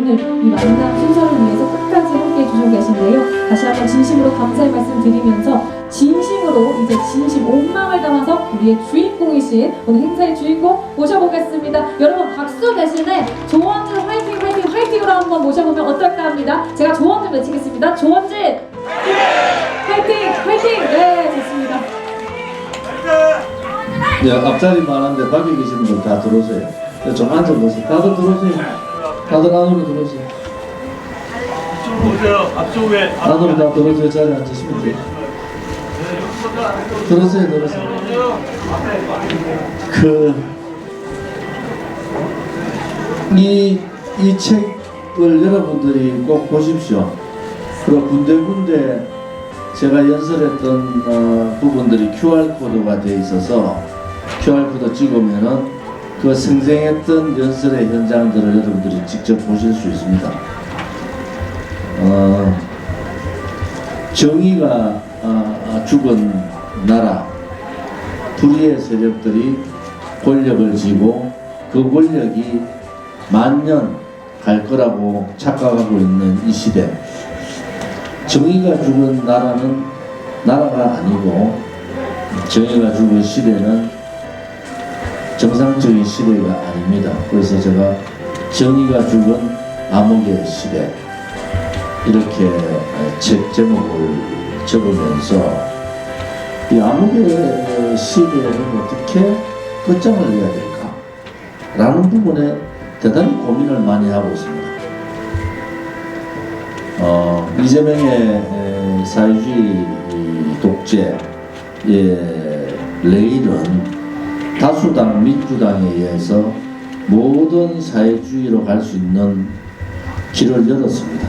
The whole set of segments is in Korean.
오늘 이 만남 순서를 위해서 끝까지 함께 해주시고 계신데요. 다시 한번 진심으로 감사의 말씀 드리면서 진심으로 이제 진심 온마음을 담아서 우리의 주인공이신 오늘 행사의 주인공 모셔보겠습니다. 여러분 박수 대신에 조원진 화이팅 화이팅 화이팅으로 한번 모셔보면 어떨까 합니다. 제가 조원진 외치겠습니다. 조원진 화이팅 화이팅. 네, 좋습니다. 네, 앞자리 많은데 밖에 계시는 분 다 들어오세요. 좀 앉아보세요. 다들 들어오세요. 다들 안으로 들어오세요. 이쪽으로 오세요. 앞쪽에. 안으로 다 들어오세요. 자리에 앉으시면 돼요. 들어오세요. 이 책을 여러분들이 꼭 보십시오. 그리고 군데군데 제가 연설했던 부분들이 QR코드가 되어 있어서 QR코드 찍으면은 그 생생했던 연설의 현장들을 여러분들이 직접 보실 수 있습니다. 정의가 죽은 나라, 불의의 세력들이 권력을 쥐고 그 권력이 만년 갈 거라고 착각하고 있는 이 시대, 정의가 죽은 나라는 나라가 아니고 정의가 죽은 시대는 정상적인 시대가 아닙니다. 그래서 제가 정의가 죽은 암흑의 시대 이렇게 책 제목을 적으면서 이 암흑의 시대를 어떻게 끝장을 내야 될까 라는 부분에 대단히 고민을 많이 하고 있습니다. 이재명의 사회주의 독재의 레일은 다수당 민주당에 의해서 모든 사회주의로 갈 수 있는 길을 열었습니다.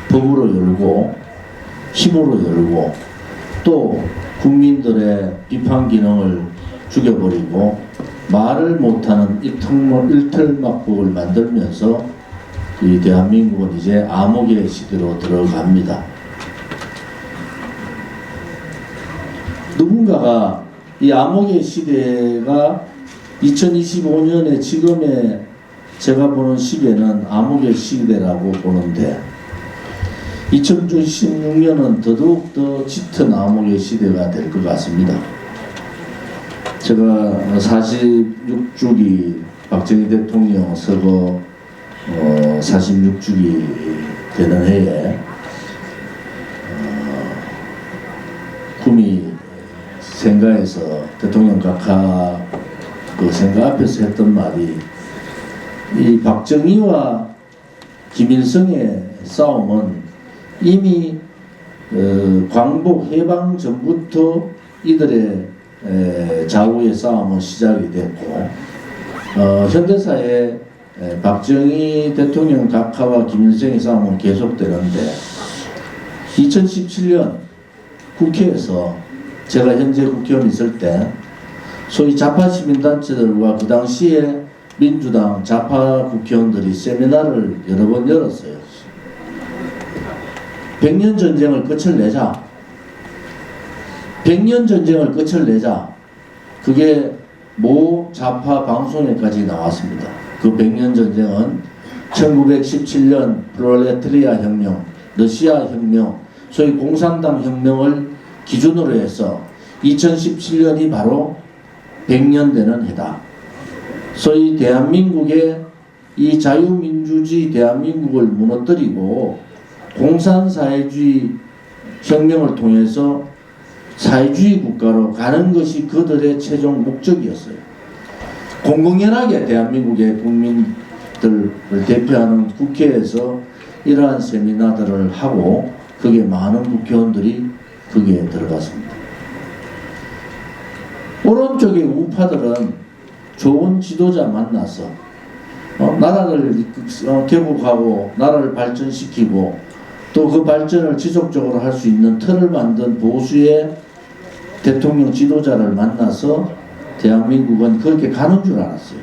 법으로 열고 힘으로 열고 또 국민들의 비판 기능을 죽여버리고 말을 못하는 일털막국을 만들면서 이 대한민국은 이제 암흑의 시대로 들어갑니다. 누군가가 이 암흑의 시대가 2025년에 지금의 제가 보는 시대는 암흑의 시대라고 보는데 2016년은 더더욱 더 짙은 암흑의 시대가 될 것 같습니다. 제가 46주기 박정희 대통령 서거 46주기 되는 해에 구미 생가에서 대통령 각하 그 생가 앞에서 했던 말이 이 박정희와 김일성의 싸움은 이미 광복 해방 전부터 이들의 좌우의 싸움은 시작이 됐고 현대사에 박정희 대통령 각하와 김일성의 싸움은 계속되는데 2017년 국회에서 제가 현재 국회의원 있을 때 소위 좌파 시민단체들과 그 당시에 민주당 좌파 국회의원들이 세미나를 여러 번 열었어요. 100년 전쟁을 끝을내자. 100년 전쟁을 끝을내자. 그게 모 좌파 방송에까지 나왔습니다. 그 100년 전쟁은 1917년 프롤레타리아 혁명, 러시아 혁명, 소위 공산당 혁명을 기준으로 해서 2017년이 바로 100년 되는 해다. 소위 대한민국의 이 자유민주주의 대한민국을 무너뜨리고 공산사회주의 혁명을 통해서 사회주의 국가로 가는 것이 그들의 최종 목적이었어요. 공공연하게 대한민국의 국민들을 대표하는 국회에서 이러한 세미나들을 하고 거기에 많은 국회의원들이 거기에 들어갔습니다. 오른쪽의 우파들은 좋은 지도자 만나서 나라를 개국하고 나라를 발전시키고 또 그 발전을 지속적으로 할 수 있는 틀을 만든 보수의 대통령 지도자를 만나서 대한민국은 그렇게 가는 줄 알았어요.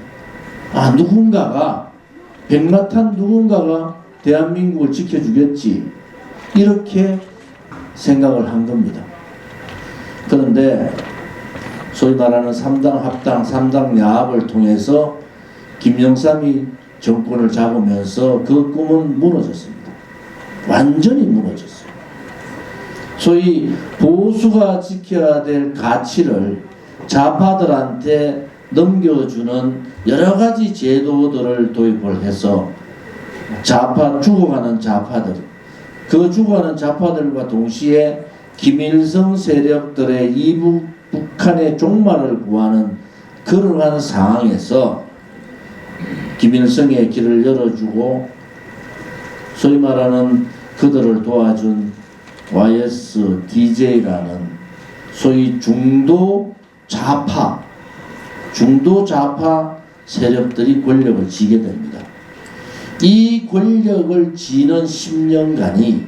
누군가가 백마탄 누군가가 대한민국을 지켜주겠지 이렇게 생각을 한 겁니다. 그런데 소위 말하는 3당 합당, 3당 야합을 통해서 김영삼이 정권을 잡으면서 그 꿈은 무너졌습니다. 완전히 무너졌어요. 소위 보수가 지켜야 될 가치를 좌파들한테 넘겨주는 여러 가지 제도들을 도입을 해서 죽어가는 좌파들, 그 죽어가는 좌파들과 동시에 김일성 세력들의 이북 북한의 종말을 구하는 그러한 상황에서 김일성의 길을 열어주고 소위 말하는 그들을 도와준 YSDJ라는 소위 중도 좌파 세력들이 권력을 쥐게 됩니다. 이 권력을 쥐는 10년간이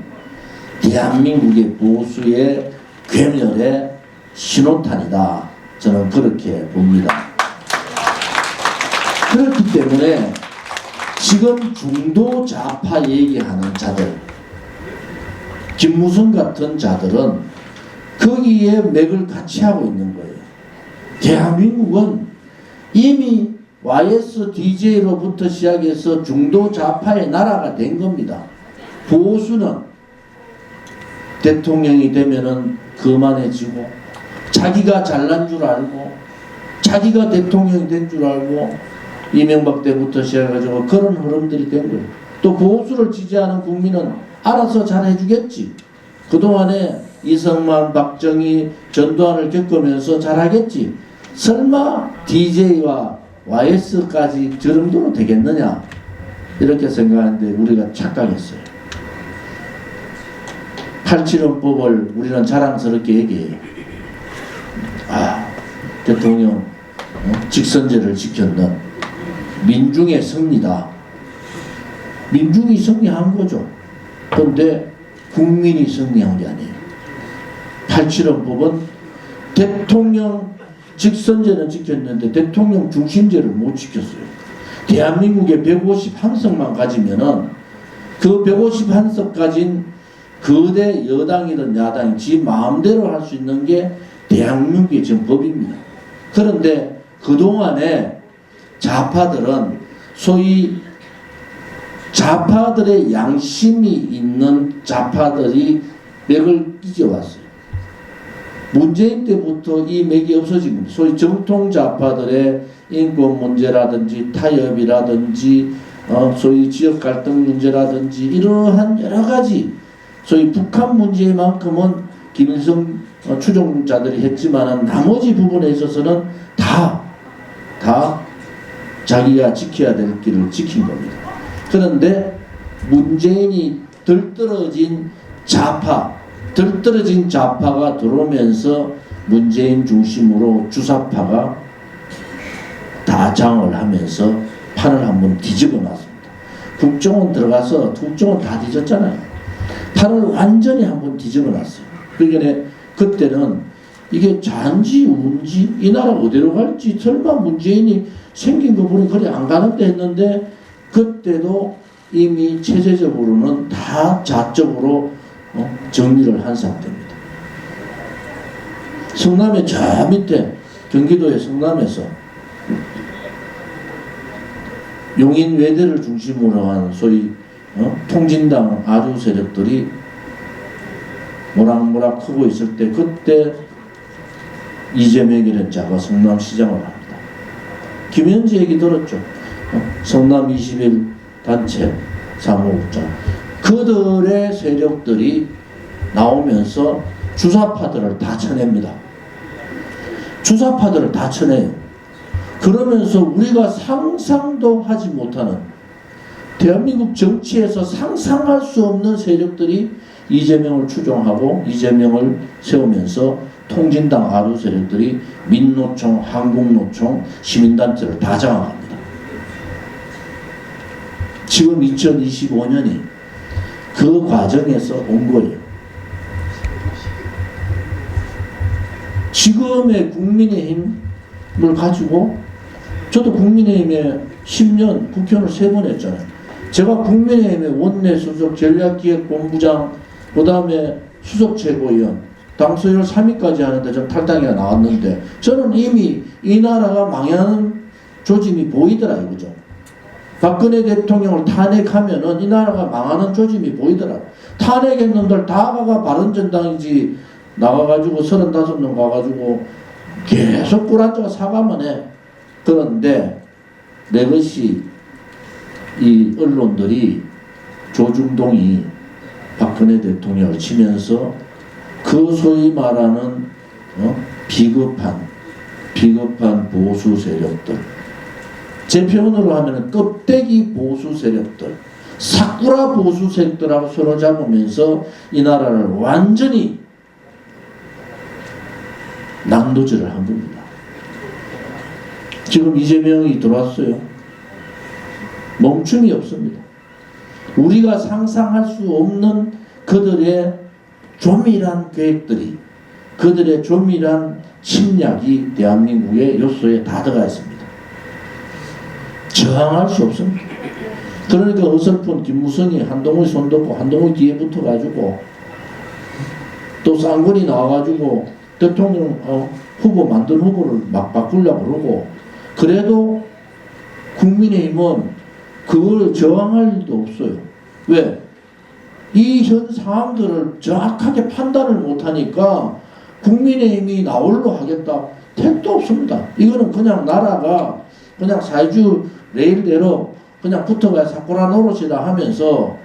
대한민국의 보수의 괴멸의 신호탄이다. 저는 그렇게 봅니다. 그렇기 때문에 지금 중도 좌파 얘기하는 자들, 김무성 같은 자들은 거기에 맥을 같이 하고 있는 거예요. 대한민국은 이미 YSDJ로부터 시작해서 중도 좌파의 나라가 된 겁니다. 보수는 대통령이 되면은 거만해지고 자기가 잘난 줄 알고 자기가 대통령이 된 줄 알고 이명박 때부터 시작해가지고 그런 흐름들이 된 거예요. 또 보수를 지지하는 국민은 알아서 잘 해주겠지. 그동안에 이승만, 박정희, 전두환을 겪으면서 잘하겠지. 설마 DJ와 YS까지 저 정도로 되겠느냐 이렇게 생각하는데 우리가 착각했어요. 87헌법을 우리는 자랑스럽게 얘기해요. 대통령 직선제를 지켰는 민중의 승리다. 민중이 승리한 거죠. 그런데 국민이 승리한 게 아니에요. 87헌법은 대통령 직선제는 지켰는데 대통령 중심제를 못 지켰어요. 대한민국에 151석만 가지면은 그 151석 가진 거대 여당이든 야당이 지 마음대로 할 수 있는 게 대한민국의 지금 법입니다. 그런데 그동안에 좌파들은 소위 좌파들의 양심이 있는 좌파들이 맥을 이겨왔어요. 문재인 때부터 이 맥이 없어진 겁니다. 소위 정통 좌파들의 인권 문제라든지 타협이라든지 소위 지역 갈등 문제라든지 이러한 여러 가지 소위 북한 문제만큼은 김일성 추종자들이 했지만 나머지 부분에 있어서는 다 자기가 지켜야 될 길을 지킨 겁니다. 그런데 문재인이 들떨어진 좌파가 들어오면서 문재인 중심으로 주사파가 다장을 하면서 판을 한번 뒤집어 놨습니다. 국정원 들어가서 국정원 다 뒤졌잖아요. 판을 완전히 한번 뒤집어 놨어요. 그러니까 그때는 이게 잔지 운지 이 나라 어디로 갈지 설마 문재인이 생긴 거 보니 그래 안 가는데 했는데 그때도 이미 체제적으로는 다 자적으로 정리를 한 상태입니다. 성남의 저 밑에 경기도의 성남에서 용인 외대를 중심으로 한 소위 통진당 아주 세력들이 모락모락 크고 있을 때 그때 이재명이라는 자가 성남시장을 합니다. 김현지 얘기 들었죠. 성남 21 단체 사무국장 그들의 세력들이 나오면서 주사파들을 다 쳐냅니다. 주사파들을 다 쳐내요. 그러면서 우리가 상상도 하지 못하는 대한민국 정치에서 상상할 수 없는 세력들이 이재명을 추종하고 이재명을 세우면서 통진당 아류 세력들이 민노총, 한국노총, 시민단체를 다 장악합니다. 지금 2025년이 그 과정에서 온 거예요. 지금의 국민의힘을 가지고 저도 국민의힘에 10년 국회의원을 3번 했잖아요. 제가 국민의힘의 원내 수석 전략기획본부장 그 다음에 수석 최고위원 당수율 3위까지 하는데 전 탈당이가 나왔는데 저는 이미 이 나라가 망하는 조짐이 보이더라 이거죠. 박근혜 대통령을 탄핵하면은 이 나라가 망하는 조짐이 보이더라고. 탄핵한 놈들 다가 바른정당이지 나가가지고 35명 가가지고 계속 꿀앉아가 사과만 해. 그런데 내 것이 이 언론들이 조중동이 박근혜 대통령을 치면서 그 소위 말하는 비겁한 보수 세력들, 제 표현으로 하면 껍데기 보수 세력들, 사쿠라 보수 세력들하고 손을 잡으면서 이 나라를 완전히 난도질을 한 겁니다. 지금 이재명이 들어왔어요. 멈춤이 없습니다. 우리가 상상할 수 없는 그들의 조밀한 계획들이, 그들의 조밀한 침략이 대한민국의 요소에 다 들어가 있습니다. 저항할 수 없습니다. 그러니까 어설픈 김무성이 한동훈 손잡고 한동훈 뒤에 붙어가지고 또 쌍권이 나와가지고 대통령 후보 만든 후보를 막 바꾸려고 그러고, 그래도 국민의힘은 그걸 저항할 일도 없어요. 왜? 이 현 상황들을 정확하게 판단을 못하니까 국민의힘이 나홀로 하겠다 택도 없습니다. 이거는 그냥 나라가 그냥 사회주의 레일대로 그냥 붙어가 사쿠라 노릇이다 하면서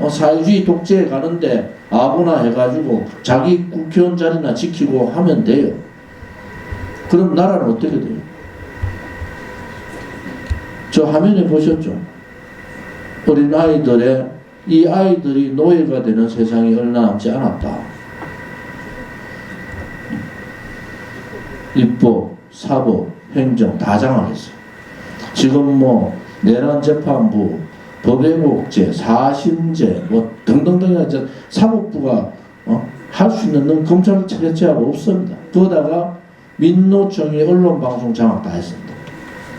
사회주의 독재에 가는데 아부나 해가지고 자기 국회의원 자리나 지키고 하면 돼요. 그럼 나라는 어떻게 돼요? 저 화면에 보셨죠? 어린 아이들의 이 아이들이 노예가 되는 세상이 얼마 남지 않았다. 입법, 사법, 행정 다 장악했어요. 지금 뭐 내란 재판부, 법외국제, 사심제 뭐 등등등 사법부가 할 수 있는 검찰 체제하고 없습니다. 그러다가 민노총이 언론방송 장악 다 했습니다.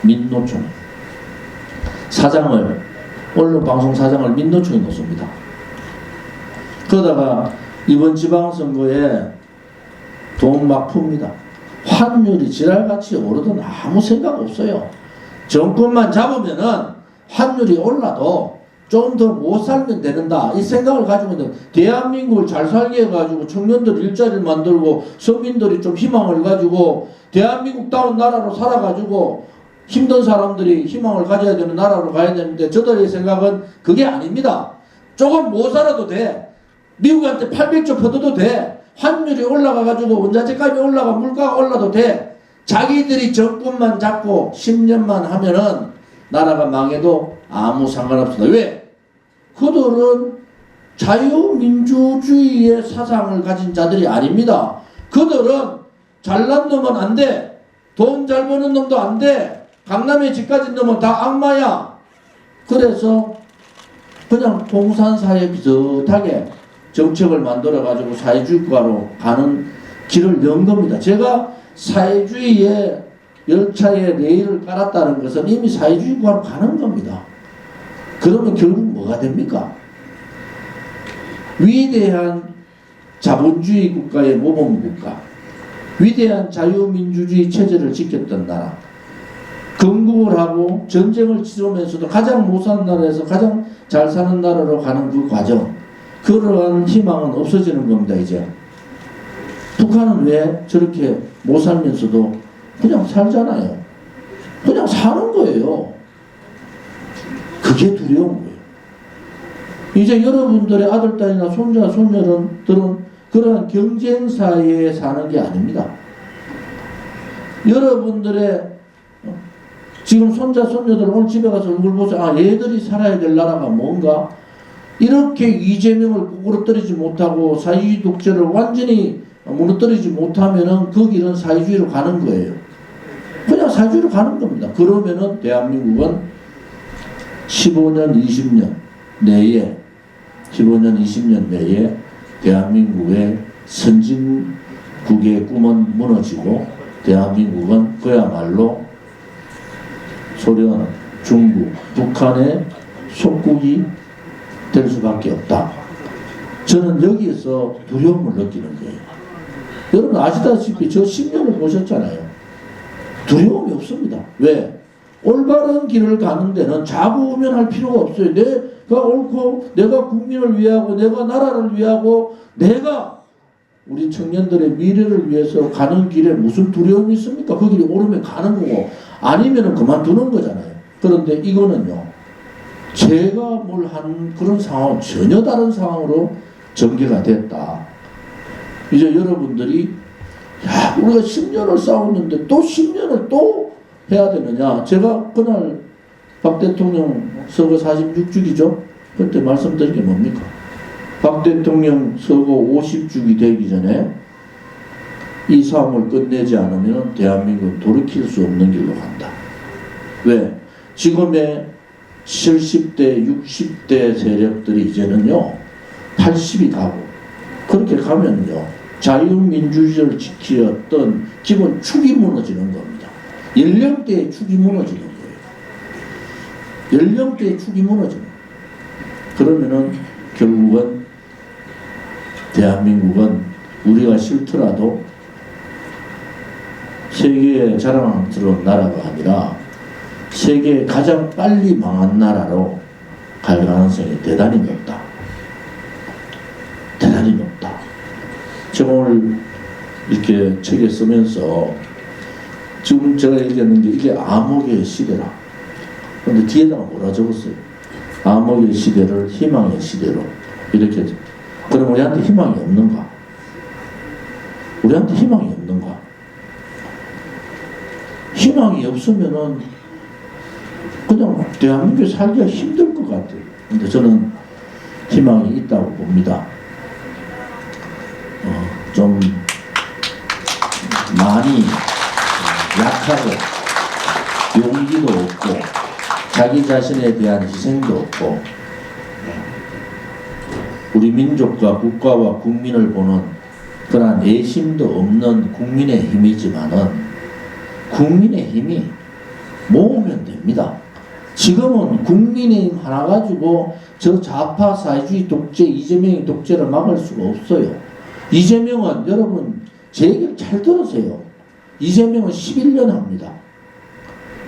민노총 사장을, 언론방송 사장을 민노총이 놓습니다. 그러다가 이번 지방선거에 돈 막 풉니다. 환율이 지랄같이 오르던 아무 생각 없어요. 정권만 잡으면은 환율이 올라도 좀 더 못 살면 되는다 이 생각을 가지고 있는, 대한민국을 잘 살게 해가지고 청년들 일자리를 만들고 서민들이 좀 희망을 가지고 대한민국다운 나라로 살아가지고 힘든 사람들이 희망을 가져야 되는 나라로 가야 되는데, 저들의 생각은 그게 아닙니다. 조금 못 살아도 돼. 미국한테 800조 퍼도 돼. 환율이 올라가가지고 원자재값이 올라가 물가가 올라도 돼. 자기들이 정권만 잡고 10년만 하면은 나라가 망해도 아무 상관없습니다. 왜? 그들은 자유민주주의의 사상을 가진 자들이 아닙니다. 그들은 잘난 놈은 안 돼. 돈 잘 버는 놈도 안 돼. 강남에 집 가진 놈은 다 악마야. 그래서 그냥 동산사에 비슷하게 정책을 만들어가지고 사회주의 국가로 가는 길을 연 겁니다. 제가 사회주의의 열차에 레일을 깔았다는 것은 이미 사회주의 국가로 가는 겁니다. 그러면 결국 뭐가 됩니까? 위대한 자본주의 국가의 모범국가, 위대한 자유민주주의 체제를 지켰던 나라, 건국을 하고 전쟁을 치르면서도 가장 못 사는 나라에서 가장 잘 사는 나라로 가는 그 과정, 그러한 희망은 없어지는 겁니다. 이제 북한은 왜 저렇게 못 살면서도 그냥 살잖아요. 그냥 사는 거예요. 그게 두려운 거예요. 이제 여러분들의 아들, 딸이나 손자, 손녀들은 그러한 경쟁사회에 사는 게 아닙니다. 여러분들의 지금 손자, 손녀들 오늘 집에 가서 얼굴 보세요. 아, 얘들이 살아야 될 나라가 뭔가? 이렇게 이재명을 무너뜨리지 못하고 사회주의 독재를 완전히 무너뜨리지 못하면은 그 길은 사회주의로 가는 거예요. 그냥 사회주의로 가는 겁니다. 그러면은 대한민국은 15년, 20년 내에 대한민국의 선진국의 꿈은 무너지고 대한민국은 그야말로 소련, 중국, 북한의 속국이 될 수밖에 없다. 저는 여기에서 두려움을 느끼는 거예요. 여러분 아시다시피 저 10년을 보셨잖아요. 두려움이 없습니다. 왜? 올바른 길을 가는 데는 좌우우면할 필요가 없어요. 내가 옳고 내가 국민을 위하고 내가 나라를 위하고 내가 우리 청년들의 미래를 위해서 가는 길에 무슨 두려움이 있습니까? 그 길이 오르면 가는 거고 아니면 그만두는 거잖아요. 그런데 이거는요. 제가 뭘 한 그런 상황 전혀 다른 상황으로 전개가 됐다. 이제 여러분들이 야 우리가 10년을 싸웠는데 또 10년을 또 해야 되느냐. 제가 그날 박 대통령 서거 46주기죠. 그때 말씀드린 게 뭡니까? 박 대통령 서거 50주기 되기 전에 이 싸움을 끝내지 않으면 대한민국은 돌이킬 수 없는 길로 간다. 왜? 지금의 70대, 60대 세력들이 이제는요 80이 가고 그렇게 가면요 자유민주주의를 지키었던 기본 축이 무너지는 겁니다. 연령대의 축이 무너지는 거예요. 연령대의 축이 무너지는 거예요. 그러면은 결국은 대한민국은 우리가 싫더라도 세계의 자랑스러운 나라가 아니라 세계에 가장 빨리 망한 나라로 갈 가능성이 대단히 높다. 대단히 높다. 제가 오늘 이렇게 책에 쓰면서 지금 제가 얘기했는데 이게 암흑의 시대라. 그런데 뒤에다가 뭐라 적었어요? 암흑의 시대를 희망의 시대로 이렇게. 그럼 우리한테 희망이 없는가? 우리한테 희망이 없는가? 희망이 없으면은 그냥 대한민국에 살기가 힘들 것 같아요. 근데 저는 희망이 있다고 봅니다. 좀 많이 약하고 용기도 없고 자기 자신에 대한 희생도 없고 우리 민족과 국가와 국민을 보는 그러한 애심도 없는 국민의 힘이지만은 국민의 힘이 모으면 됩니다. 지금은 국민의힘 하나 가지고 저 좌파 사회주의 독재 이재명의 독재를 막을 수가 없어요. 이재명은 여러분 제 얘기를 잘 들으세요. 이재명은 11년 합니다.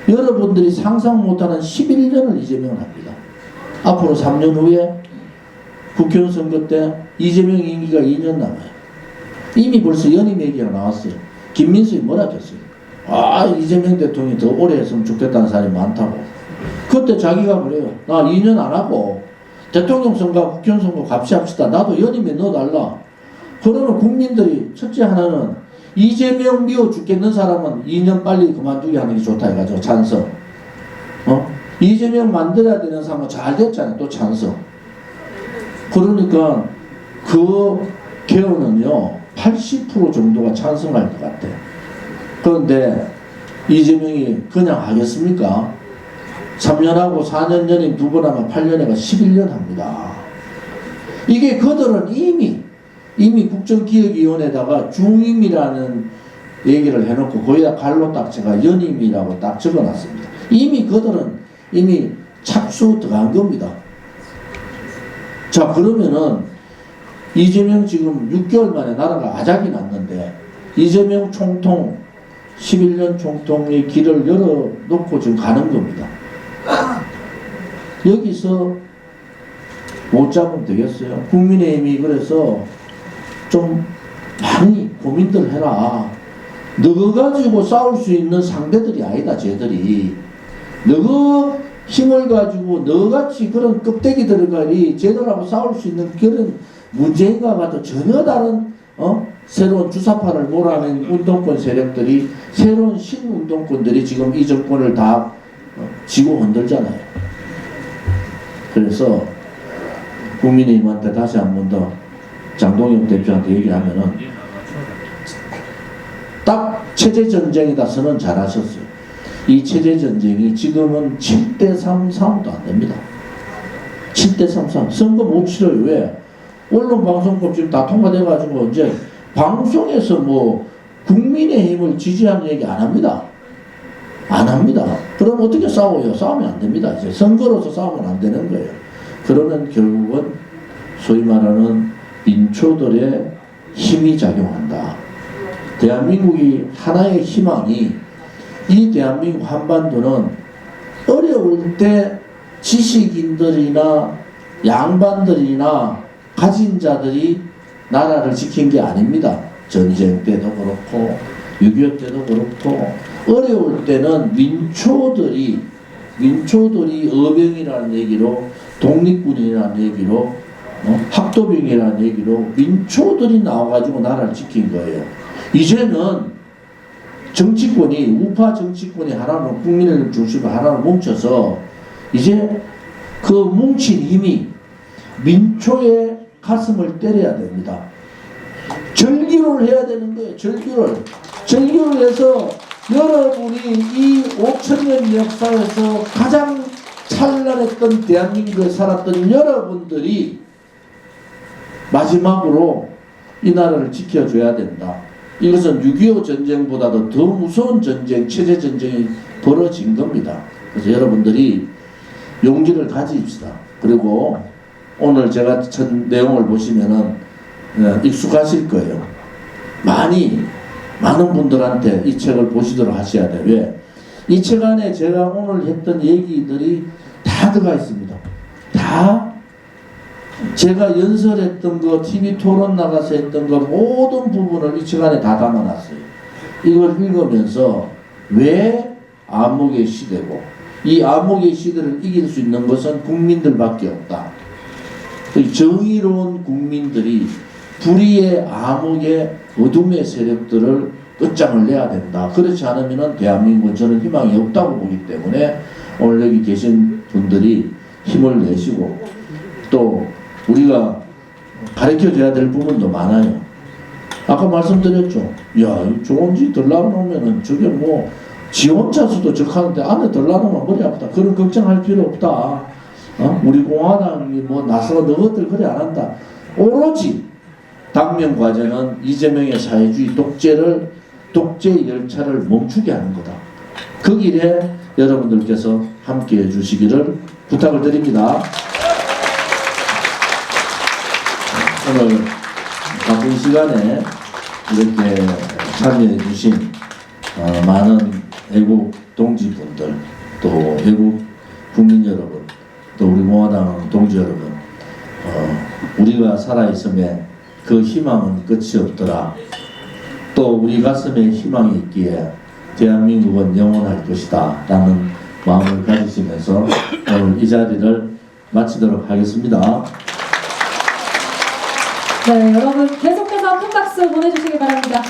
여러분들이 상상 못하는 11년을 이재명을 합니다. 앞으로 3년 후에 국회의원 선거 때 이재명 임기가 2년 남아요. 이미 벌써 연임 얘기가 나왔어요. 김민수이 뭐라 했어요? 아 이재명 대통령이 더 오래 했으면 좋겠다는 사람이 많다고. 그때 자기가 그래요. 나 2년 안 하고 대통령 선거 국회의원 선거 같이 합시다. 나도 연임에 넣어달라. 그러면 국민들이 첫째 하나는 이재명 미워 죽겠는 사람은 2년 빨리 그만두게 하는 게 좋다 해가지고 찬성. 이재명 만들어야 되는 사람은 잘 됐잖아요. 또 찬성. 그러니까 그 개헌은요 80% 정도가 찬성할 것 같아요. 그런데 이재명이 그냥 하겠습니까? 3년하고 4년 연임 2번 하면 8년에가 11년 합니다. 이게 그들은 이미 국정기획위원회에다가 중임이라는 얘기를 해놓고 거기다 갈로 딱 제가 연임이라고 딱 적어놨습니다. 이미 그들은 이미 착수 들어간 겁니다. 자 그러면은 이재명 지금 6개월 만에 나라가 아작이 났는데 이재명 총통 11년 총통의 길을 열어놓고 지금 가는 겁니다. 여기서 못 잡으면 되겠어요. 국민의힘이 그래서 좀 많이 고민들 해라. 너가 가지고 싸울 수 있는 상대들이 아니다. 쟤들이 너가 힘을 가지고 너같이 그런 껍데기들이 쟤들하고 싸울 수 있는 그런 문제인가 봐도 전혀 다른 새로운 주사파를 몰아낸 운동권 세력들이 새로운 신운동권들이 지금 이 정권을 다 지고 흔들잖아요. 그래서 국민의힘한테 다시 한 번 더 장동영 대표한테 얘기하면은 딱 체제전쟁이다 선언 잘하셨어요. 이 체제전쟁이 지금은 7대3 싸움도 안 됩니다. 7대3 싸움. 선거 못 치러요. 왜? 언론방송법 지금 다 통과돼가지고 이제 방송에서 뭐 국민의힘을 지지하는 얘기 안 합니다. 안 합니다. 그럼 어떻게 싸워요? 싸우면 안 됩니다. 이제 선거로서 싸우면 안 되는 거예요. 그러면 결국은 소위 말하는 민초들의 힘이 작용한다. 대한민국이 하나의 희망이 이 대한민국 한반도는 어려울 때 지식인들이나 양반들이나 가진 자들이 나라를 지킨 게 아닙니다. 전쟁 때도 그렇고 6.25 때도 그렇고 어려울 때는 민초들이 어병이라는 얘기로 독립군이라는 얘기로 학도병이라는 얘기로 민초들이 나와가지고 나라를 지킨 거예요. 이제는 정치권이 우파 정치권이 하나로 국민을 중심으로 하나로 뭉쳐서 이제 그 뭉친 힘이 민초의 가슴을 때려야 됩니다. 절규를 해야 되는 거예요. 절규를 해서 여러분이 이 5천년 역사에서 가장 찬란했던 대한민국에 살았던 여러분들이 마지막으로 이 나라를 지켜줘야 된다. 이것은 6.25 전쟁보다도 더 무서운 전쟁, 체제 전쟁이 벌어진 겁니다. 그래서 여러분들이 용기를 가집시다. 그리고 오늘 제가 전 내용을 보시면은 익숙하실 거예요. 많은 분들한테 이 책을 보시도록 하셔야 돼요. 왜? 이 책 안에 제가 오늘 했던 얘기들이 다 들어가 있습니다. 다 제가 연설했던 거, TV 토론 나가서 했던 거 모든 부분을 이 책 안에 다 담아놨어요. 이걸 읽으면서 왜 암흑의 시대고 이 암흑의 시대를 이길 수 있는 것은 국민들밖에 없다. 정의로운 국민들이 불의의 암흑의 어둠의 세력들을 끝장을 내야 된다. 그렇지 않으면 대한민국은 저는 희망이 없다고 보기 때문에 오늘 여기 계신 분들이 힘을 내시고 또 우리가 가르쳐줘야 될 부분도 많아요. 아까 말씀드렸죠. 야, 좋은 집 들라놓으면은 저게 뭐 지 혼자 서도 적하는데 안에 들라놓으면 머리 아프다. 그런 걱정할 필요 없다. 우리 공화당이 뭐 나서 너희들 그래 안 한다. 오로지 당면 과제는 이재명의 사회주의 독재 열차를 멈추게 하는 거다. 그 길에 여러분들께서 함께 해주시기를 부탁을 드립니다. 오늘 바쁜 시간에 이렇게 참여해 주신 많은 애국 동지분들, 또 애국 국민 여러분, 또 우리 공화당 동지 여러분, 우리가 살아있음에 그 희망은 끝이 없더라. 또 우리 가슴에 희망이 있기에 대한민국은 영원할 것이다 라는 마음을 가지시면서 오늘 이 자리를 마치도록 하겠습니다. 네, 여러분 계속해서 큰 박수 보내주시기 바랍니다.